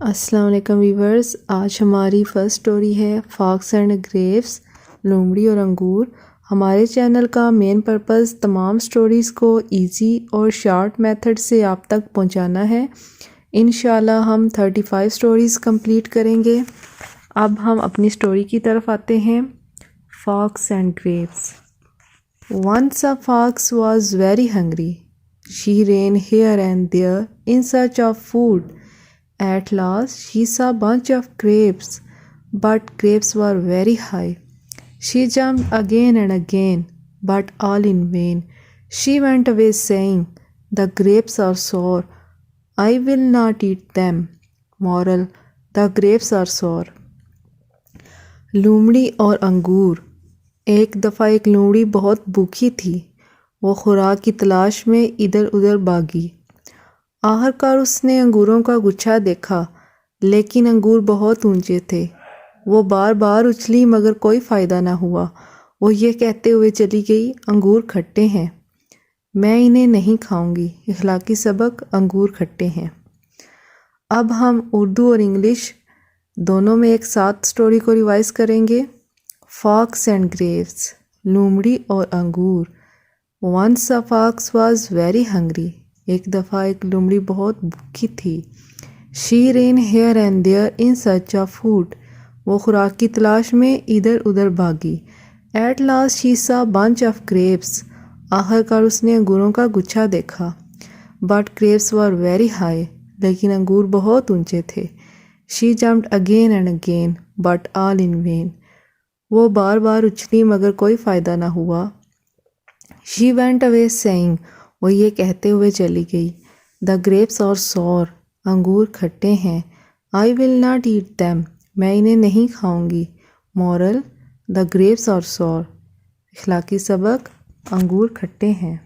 السلام علیکم ویورز، آج ہماری فرسٹ سٹوری ہے فاکس اینڈ گریپس، لومڑی اور انگور۔ ہمارے چینل کا مین پرپز تمام سٹوریز کو ایزی اور شارٹ میتھڈ سے آپ تک پہنچانا ہے۔ انشاءاللہ ہم 35 سٹوریز کمپلیٹ کریں گے۔ اب ہم اپنی سٹوری کی طرف آتے ہیں۔ Fox and grapes. Once a fox was very hungry. She ran here and there in search of food. At last she saw a bunch of grapes, but grapes were very high. She jumped again and again, but all in vain. She went away saying, "The grapes are sour. I will not eat them." Moral: the grapes are sour. لومڑی اور انگور۔ ایک دفعہ ایک لومڑی بہت بھوکی تھی۔ وہ خوراک کی تلاش میں ادھر ادھر بھاگی۔ آخرکار اس نے انگوروں کا گچھا دیکھا، لیکن انگور بہت اونچے تھے۔ وہ بار بار اچھلی مگر کوئی فائدہ نہ ہوا۔ وہ یہ کہتے ہوئے چلی گئی، انگور کھٹے ہیں، میں انہیں نہیں کھاؤں گی۔ اخلاقی سبق: انگور کھٹے ہیں۔ اب ہم اردو اور انگلش دونوں میں ایک ساتھ سٹوری کو ریوائز کریں گے۔ فاکس اینڈ گریپس، لومڑی اور انگور۔ Once a fox was very hungry. ایک دفعہ ایک لومڑی بہت بھوکی تھی۔ She ran here and there in search of food. وہ خوراک کی تلاش میں ادھر ادھر بھاگی۔ At last she saw a bunch of grapes. آخرکار اس نے انگوروں کا گچھا دیکھا۔ But grapes were very high. لیکن انگور بہت اونچے تھے۔ She jumped again and again, but all in vain. وہ بار بار اچھلی مگر کوئی فائدہ نہ ہوا۔ She went away saying. وہ یہ کہتے ہوئے چلی گئی، The grapes are sour. انگور کھٹے ہیں۔ I will not eat them. میں انہیں نہیں کھاؤں گی۔ Moral: the grapes are sour. اخلاقی سبق: انگور کھٹے ہیں۔